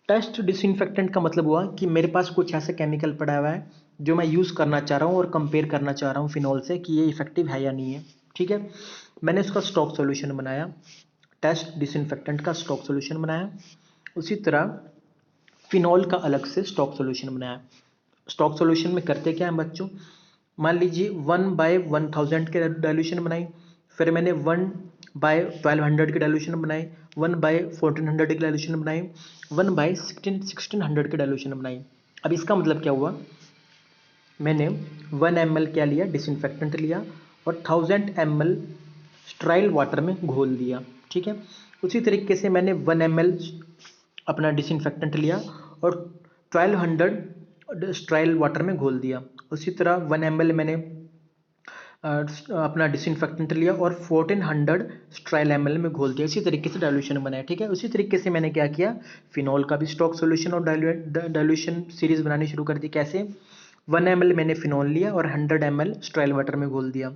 टेस्ट डिसइंफेक्टेंट का मतलब हुआ कि मेरे पास कुछ ऐसा केमिकल पड़ा हुआ है जो मैं यूज़ करना चाह रहा हूँ और कंपेयर करना चाह रहा हूँ फिनोल से कि ये इफेक्टिव है या नहीं है, ठीक है। मैंने इसका स्टॉक सॉल्यूशन बनाया, टेस्ट डिसइंफेक्टेंट का स्टॉक सॉल्यूशन बनाया। उसी तरह फिनोल का अलग से स्टॉक सॉल्यूशन बनाया। स्टॉक सॉल्यूशन में करते क्या है बच्चों, मान लीजिए 1/1000 के डाइल्यूशन बनाई, फिर मैंने 1/1200 की डाइल्यूशन बनाई, 1/1400 की डाइल्यूशन बनाई, 1/1600 की डाइल्यूशन बनाई। अब इसका मतलब क्या हुआ, मैंने 1 ml क्या लिया, डिसइंफेक्टेंट लिया, और 1000 ml स्ट्राइल वाटर में घोल दिया, ठीक है। उसी तरीके से मैंने 1 ml अपना डिसइंफेक्टेंट लिया और 1200 स्ट्राइल वाटर में घोल दिया। उसी तरह 1 ml मैंने अपना डिसइंफेक्टेंट लिया और 1400 स्ट्राइल ml में घोल दिया। इसी तरीके से डाइल्यूशन बनाया, ठीक है। उसी तरीके से मैंने क्या किया, फिनोल का भी स्टॉक सॉल्यूशन और डाइल्यूशन सीरीज बनानी शुरू कर दी। कैसे, 1 ml मैंने फिनोल लिया और 100 ml स्ट्राइल वाटर में घोल दिया।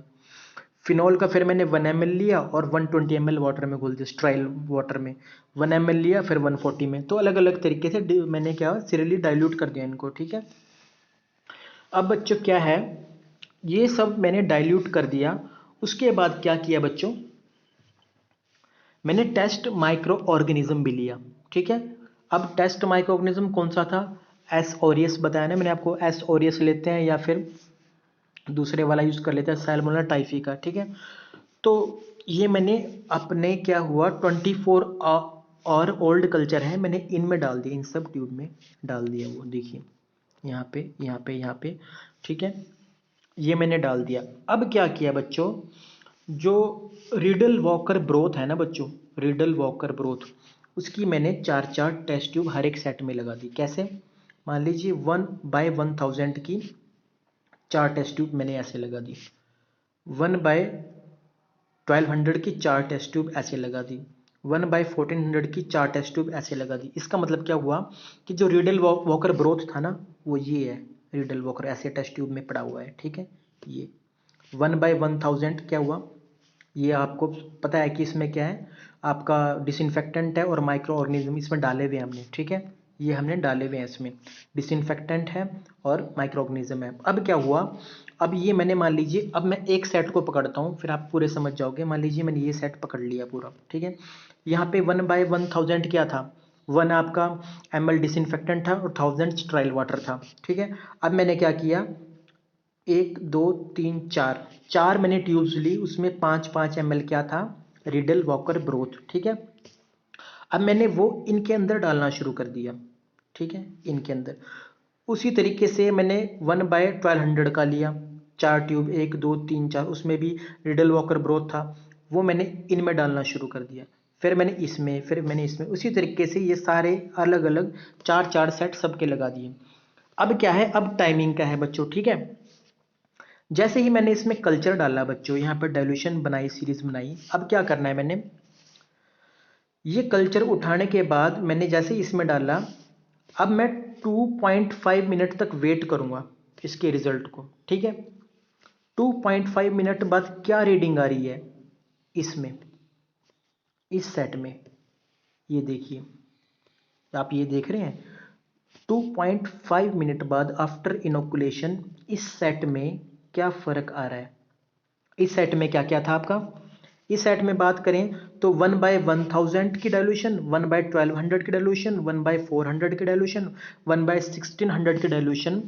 फिनोल का फिर मैंने 1 ml लिया और 120 ml वाटर में घोल दिया, स्ट्राइल वाटर में। 1 ml लिया फिर 140 में। तो अलग अलग तरीके से मैंने क्या सीरियली डाइल्यूट कर दिया इनको, ठीक है। अब बच्चों क्या है, ये सब मैंने डाइल्यूट कर दिया। उसके बाद क्या किया बच्चों, मैंने टेस्ट माइक्रो ऑर्गेनिज्म भी लिया, ठीक है। अब टेस्ट माइक्रो ऑर्गेनिज्म कौन सा था, एस ऑरियस बताया ना मैंने आपको, एस ऑरियस लेते हैं या फिर दूसरे वाला यूज़ कर लेते हैं, सैल्मोनेला टाइफी का, ठीक है। तो ये मैंने अपने क्या हुआ 24 और ओल्ड कल्चर है, मैंने इनमें डाल दिया, इन सब ट्यूब में डाल दिया। वो देखिए यहाँ पे यहाँ पे यहाँ पे, ठीक है, ये मैंने डाल दिया। अब क्या किया बच्चों, जो रीडल वॉकर ब्रोथ है ना बच्चों, रीडल वॉकर ब्रोथ, उसकी मैंने 4 4 टेस्ट ट्यूब हर एक सेट में लगा दी। कैसे, मान लीजिए 1/1000 की 4 टेस्ट ट्यूब मैंने ऐसे लगा दी, 1/1200 की 4 टेस्ट ट्यूब ऐसे लगा दी, 1/1400 की 4 टेस्ट ट्यूब ऐसे लगा दी। इसका मतलब क्या हुआ कि जो रीडल वॉकर ब्रोथ था ना, वो ये है, रीडल वॉकर ऐसे टेस्ट ट्यूब में पड़ा हुआ है, ठीक है। ये 1/1000 क्या हुआ, ये आपको पता है कि इसमें क्या है, आपका डिसइंफेक्टेंट है और माइक्रो ऑर्गेनिज्म इसमें डाले हुए हैं हमने, ठीक है। ये हमने डाले हुए हैं, इसमें डिसइंफेक्टेंट है और माइक्रो ऑर्गेनिज्म है। अब क्या हुआ, अब ये मैंने मान लीजिए, अब मैं एक सेट को पकड़ता हूँ फिर आप पूरे समझ जाओगे। मान लीजिए मैंने ये सेट पकड़ लिया पूरा, ठीक है। यहाँ पे 1/1000 क्या था, 1 आपका ml डिसइंफेक्टेंट था और 1000 स्ट्राइल वाटर था, ठीक है। अब मैंने क्या किया, 1 2 3 4 मैंने ट्यूब्स ली, उसमें 5 5 ml क्या था, रिडल वॉकर ब्रोथ, ठीक है। अब मैंने वो इनके अंदर डालना शुरू कर दिया, ठीक है, इनके अंदर। उसी तरीके से मैंने 1/1200 का लिया, 4 ट्यूब, 1 2 3 4, उसमें भी रिडल वॉकर ब्रोथ था, वो मैंने इनमें डालना शुरू कर दिया। फिर मैंने इसमें, फिर मैंने इसमें, उसी तरीके से ये सारे अलग अलग 4 4 सेट सबके लगा दिए। अब क्या है, अब टाइमिंग का है बच्चों, ठीक है। जैसे ही मैंने इसमें कल्चर डाला बच्चों, यहाँ पर डाइल्यूशन बनाई, सीरीज बनाई, अब क्या करना है, मैंने ये कल्चर उठाने के बाद मैंने जैसे ही इसमें डाला, अब मैं 2.5 मिनट तक वेट करूंगा इसके रिजल्ट को, ठीक है। 2.5 मिनट बाद क्या रीडिंग आ रही है इसमें, इस सेट में, ये देखिए, आप ये देख रहे हैं 2.5 मिनट बाद आफ्टर इनोकुलेशन इस सेट में क्या फ़र्क आ रहा है। इस सेट में क्या क्या था आपका, इस सेट में बात करें तो 1/1000 की डाइल्यूशन, 1/1200 की डाइल्यूशन, 1/400 की डाइल्यूशन, 1/1600 की डाइल्यूशन,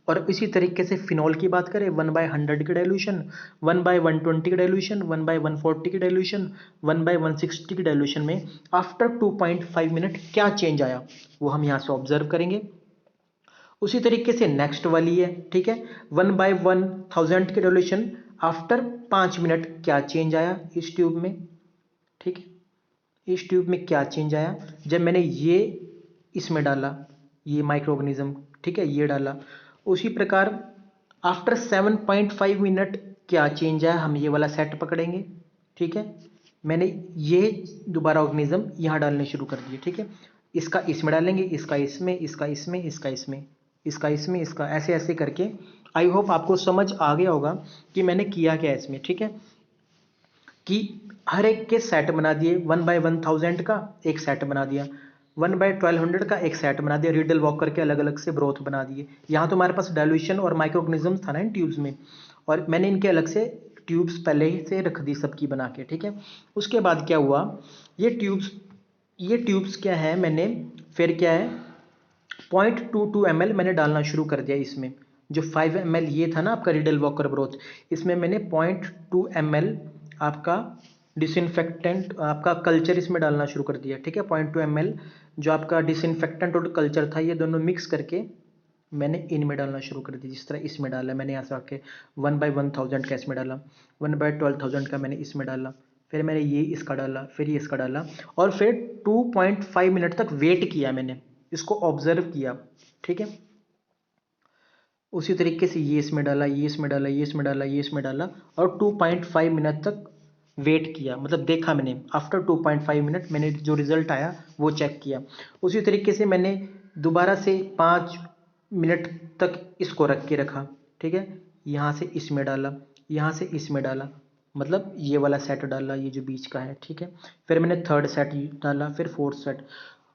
और इसी तरीके से फिनॉल की बात करें 1/100 की डाइल्यूशन, 1/120 की डाइल्यूशन, 1/140 की डाइल्यूशन, 1/160 की डाइल्यूशन में आफ्टर 2.5 मिनट क्या चेंज आया वो हम यहाँ से ऑब्जर्व करेंगे। उसी तरीके से नेक्स्ट वाली है, ठीक है, 1/1000 की डाइल्यूशन आफ्टर 5 मिनट क्या चेंज आया इस ट्यूब में, ठीक है, इस ट्यूब में क्या चेंज आया जब मैंने ये इसमें डाला, ये माइक्रो ऑर्गेनिज्म, ठीक है, ये डाला। उसी प्रकार आफ्टर 7.5 मिनट क्या चेंज आया, हम ये वाला सेट पकड़ेंगे, ठीक है, मैंने ये दोबारा ऑर्गेनिज्म यहाँ डालने शुरू कर दिए, ठीक है, इसका इसमें डालेंगे, इसका इसमें, इसका इसमें, इसका इसमें, इसका इसमें, इसका ऐसे ऐसे करके। आई होप आपको समझ आ गया होगा कि मैंने किया क्या इसमें, ठीक है, कि हर एक के सेट बना दिए, 1/1000 का एक सेट बना दिया, 1/1200 का एक सेट बना दिया, रीडल वॉकर के अलग अलग से ब्रोथ बना दिए। यहाँ तो हमारे पास डाइल्यूशन और माइक्रो ऑर्गेनिज्म था ना इन ट्यूब्स में, और मैंने इनके अलग से ट्यूब्स पहले ही से रख दी सबकी बना के, ठीक है। उसके बाद क्या हुआ, ये ट्यूब्स क्या है, मैंने फिर क्या है 0.22 ml मैंने डालना शुरू कर दिया इसमें। जो 5 ml ये था ना आपका रीडल वॉकर ब्रोथ, इसमें मैंने 0.2 ml आपका डिसइंफेक्टेंट आपका कल्चर इसमें डालना शुरू कर दिया, ठीक है। 0.2 ml जो आपका डिसइंफेक्टेंट और कल्चर था ये दोनों मिक्स करके मैंने इनमें डालना शुरू कर दिया। जिस तरह इसमें डाला मैंने यहाँ से आके 1/1000 का इसमें डाला, 1/12,000 का मैंने इसमें डाला, फिर मैंने ये इसका डाला, फिर ये इसका डाला, और फिर 2.5 मिनट तक वेट किया, मैंने इसको ऑब्जर्व किया, ठीक है। उसी तरीके से ये इसमें डाला, ये इसमें डाला, ये इसमें डाला, ये इसमें डाला, और 2.5 मिनट तक वेट किया, मतलब देखा मैंने। आफ्टर 2.5 मिनट मैंने जो रिजल्ट आया वो चेक किया। उसी तरीके से मैंने दोबारा से 5 मिनट तक इसको रख के रखा, ठीक है, यहाँ से इसमें डाला, यहाँ से इसमें डाला, मतलब ये वाला सेट डाला, ये जो बीच का है, ठीक है। फिर मैंने थर्ड सेट डाला, फिर फोर्थ सेट।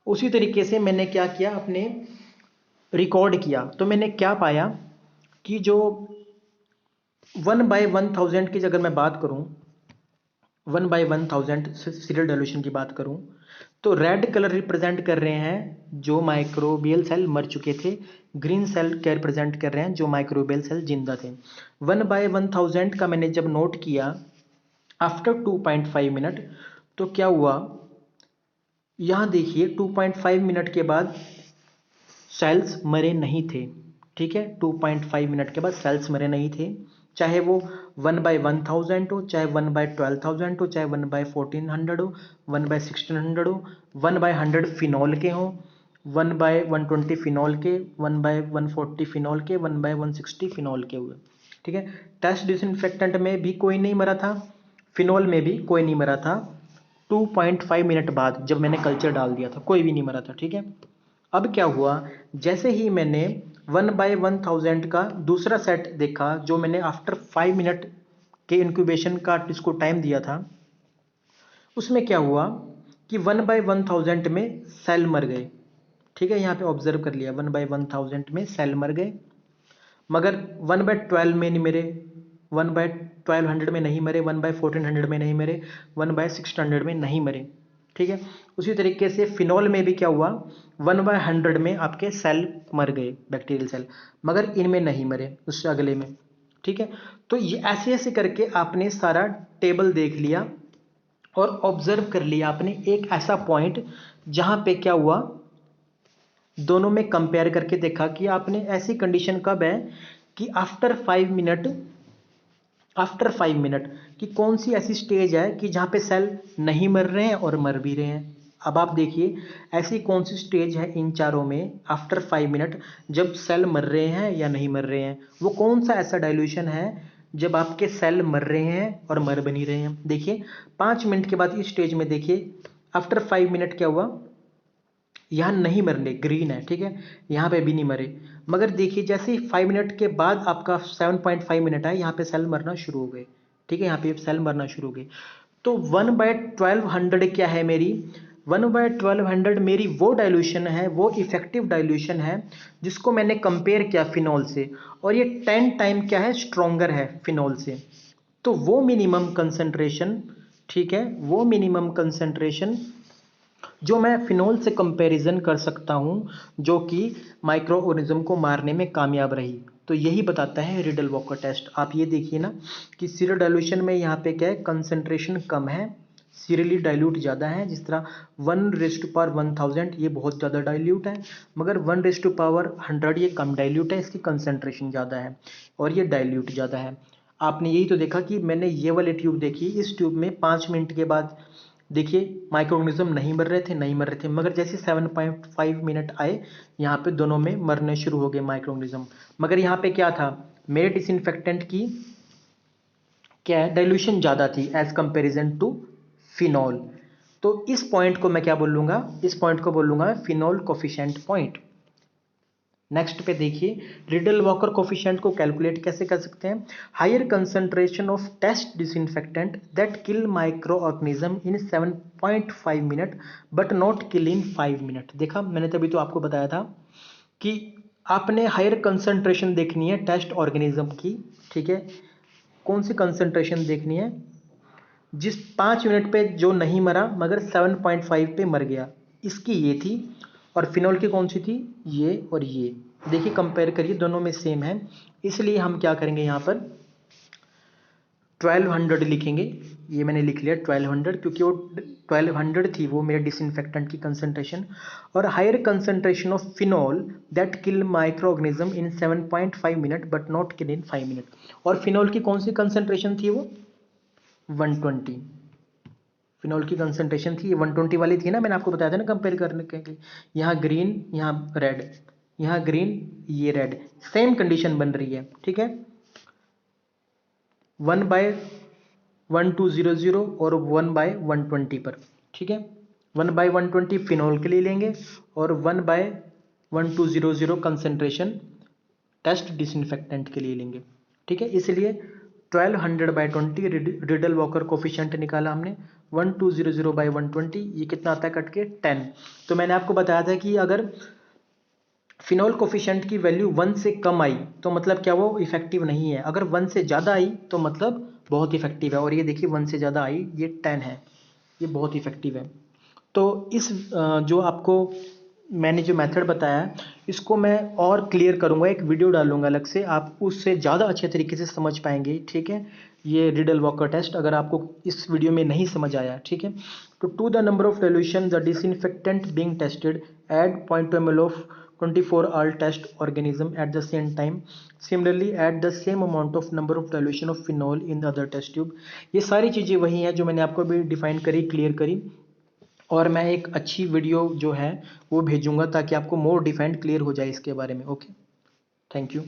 उसी तरीके से मैंने क्या किया, अपने रिकॉर्ड किया, तो मैंने क्या पाया कि जो 1/1000 की अगर मैं बात करूं, 1/1000 सीरियल डाइल्यूशन की बात करूं, तो रेड कलर रिप्रेजेंट कर रहे हैं जो माइक्रोबियल सेल मर चुके थे, ग्रीन सेल क्या रिप्रेजेंट कर रहे हैं जो माइक्रोबियल सेल जिंदा थे। 1/1000 का मैंने जब नोट किया आफ्टर 2.5 मिनट, तो क्या हुआ, यहाँ देखिए 2.5 मिनट के बाद सेल्स मरे नहीं थे, ठीक है, 2.5 मिनट के बाद सेल्स मरे नहीं थे, चाहे वो 1/1000 हो, चाहे 1/12,000 हो, चाहे 1/1400 हो, 1/1600 हो, 1/100 फिनॉल के हों, 1/120 फिनॉल के, 1/140 फिनॉल के, 1/160 फिनॉल के हुए, ठीक है। टेस्ट डिसइंफेक्टेंट में भी कोई नहीं मरा था, फिनॉल में भी कोई नहीं मरा था। 2.5 मिनट बाद जब मैंने कल्चर डाल दिया था कोई भी नहीं मरा था, ठीक है। अब क्या हुआ, जैसे ही मैंने 1/1000 का दूसरा सेट देखा, जो मैंने आफ्टर 5 मिनट के इंक्यूबेशन का इसको टाइम दिया था, उसमें क्या हुआ कि 1/1000 में सेल मर गए, ठीक है, यहाँ पे ऑब्जर्व कर लिया 1/1000 में सेल मर गए, मगर 1/12 में नहीं मरे, 1/1200 में नहीं मरे, 1/1400 में नहीं मरे, 1/1600 में नहीं मरे, ठीक है। उसी तरीके से फिनॉल में भी क्या हुआ, 1/100 में आपके सेल मर गए बैक्टीरियल सेल, मगर इनमें नहीं मरे, उससे अगले में, ठीक है। तो ये ऐसे ऐसे करके आपने सारा टेबल देख लिया और ऑब्जर्व कर लिया आपने एक ऐसा पॉइंट जहां पे क्या हुआ, दोनों में कंपेयर करके देखा कि आपने ऐसी कंडीशन कब है कि आफ्टर 5 मिनट कि कौन सी ऐसी स्टेज है कि जहां पे सेल नहीं मर रहे हैं और मर भी रहे हैं। अब आप देखिए ऐसी कौन सी स्टेज है इन चारों में आफ्टर 5 मिनट जब सेल मर रहे हैं या नहीं मर रहे हैं, वो कौन सा ऐसा डाइल्यूशन है जब आपके सेल मर रहे हैं और मर भी नहीं रहे हैं। देखिए 5 मिनट के बाद इस स्टेज में देखिए आफ्टर 5 मिनट क्या हुआ, यहाँ नहीं मरने, ग्रीन है, ठीक है, यहाँ पे भी नहीं मरे, मगर देखिए जैसे ही 5 मिनट के बाद आपका 7.5 मिनट है, यहाँ पे सेल मरना शुरू हो गए, ठीक है, यहाँ पे सेल मरना शुरू हो गए। तो 1/1200 क्या है मेरी, 1/1200 मेरी वो डाइल्यूशन है, वो इफेक्टिव डाइल्यूशन है जिसको मैंने कंपेयर किया फिनॉल से, और ये 10 टाइम क्या है स्ट्रोंगर है फिनॉल से, तो वो मिनिमम कंसंट्रेशन, ठीक है, वो मिनिमम कंसंट्रेशन जो मैं फिनोल से कंपैरिजन कर सकता हूं, जो कि माइक्रो ऑर्गेनिज्म को मारने में कामयाब रही। तो यही बताता है रिडल वॉकर टेस्ट। आप ये देखिए ना कि सीरल डाइल्यूशन में यहाँ पे क्या है, कंसंट्रेशन कम है, सीरियली डाइल्यूट ज़्यादा है। जिस तरह 1/1000 ये बहुत ज़्यादा डाइल्यूट है, मगर 1/100 ये कम डाइल्यूट है, इसकी कंसंट्रेशन ज़्यादा है और ये डाइल्यूट ज़्यादा है। आपने यही तो देखा कि मैंने ये वाली ट्यूब देखी, इस ट्यूब में 5 मिनट के बाद देखिए माइक्रो ऑर्गेनिज्म नहीं मर रहे थे, नहीं मर रहे थे, मगर जैसे 7.5 मिनट आए, यहाँ पे दोनों में मरने शुरू हो गए माइक्रो ऑर्गेनिज्म। मगर यहाँ पे क्या था, मेरे डिसइंफेक्टेंट की क्या है, डाइल्यूशन ज़्यादा थी एज कंपेरिजन टू फिनॉल। तो इस पॉइंट को मैं क्या बोलूँगा, इस पॉइंट को बोलूँगा फिनॉल कोफिशिएंट पॉइंट। नेक्स्ट पे देखिए, रिडल वॉकर कोफिशिएंट को कैलकुलेट कैसे कर सकते हैं। Higher concentration of test disinfectant that kill micro organism in 7.5 minute but not kill in 5 minute. देखा मैंने तभी तो आपको बताया था कि आपने हायर कंसंट्रेशन देखनी है टेस्ट ऑर्गेनिज्म की, ठीक है। कौन सी कंसंट्रेशन देखनी है, जिस 5 मिनट पे जो नहीं मरा मगर 7.5 पे मर गया, इसकी ये थी। और फिनॉल की कौन सी थी, ये और ये। देखिए कंपेयर करिए, दोनों में सेम है, इसलिए हम क्या करेंगे यहाँ पर 1200 लिखेंगे। ये मैंने लिख लिया 1200, क्योंकि वो 1200 थी वो मेरे डिसइंफेक्टेंट की कंसंट्रेशन। और higher concentration of phenol that kill micro organism in 7.5 minute but not kill in 5 minute. और फिनॉल की कौन सी कंसंट्रेशन थी, वो 120। फिनॉल की कंसंट्रेशन थी, ये 120 वाली थी ना, मैंने आपको बताया था ना कंपेयर करने के लिए। यहाँ ग्रीन, यहाँ रेड, यहाँ ग्रीन, ये रेड, सेम कंडीशन बन रही है, ठीक है। 1/1200 और 1/120 पर, ठीक है। 1/120 फिनॉल के लिए लेंगे और 1/1200 कंसंट्रेशन टेस्ट डिसइंफेक्टेंट के लिए लेंगे, ठीक है। इसलिए 1200/20 रिडल वॉकर कोफिशिएंट निकाला हमने। 1200/120 ये कितना आता है कट के 10। तो मैंने आपको बताया था कि अगर फिनॉल कोफिशिएंट की वैल्यू 1 से कम आई तो मतलब क्या, वो इफेक्टिव नहीं है। अगर 1 से ज़्यादा आई तो मतलब बहुत इफेक्टिव है। और ये देखिए 1 से ज़्यादा आई, ये 10 है, ये बहुत इफेक्टिव है। तो इस जो आपको मैंने जो मेथड बताया, इसको मैं और क्लियर करूँगा, एक वीडियो डालूंगा अलग से, आप उससे ज़्यादा अच्छे तरीके से समझ पाएंगे, ठीक है। ये रिडल वॉकर टेस्ट अगर आपको इस वीडियो में नहीं समझ आया, ठीक है। तो to the number of dilution the disinfectant being tested add 0.2 ml of 24-hour test organism at the same time. Similarly, add the same amount of number of dilution of phenol in the other test tube. ये सारी चीज़ें वही हैं जो मैंने आपको अभी डिफाइन करी, क्लियर करी। और मैं एक अच्छी वीडियो जो है वो भेजूंगा ताकि आपको मोर डिफाइंड क्लियर हो जाए इसके बारे में। Okay, thank you.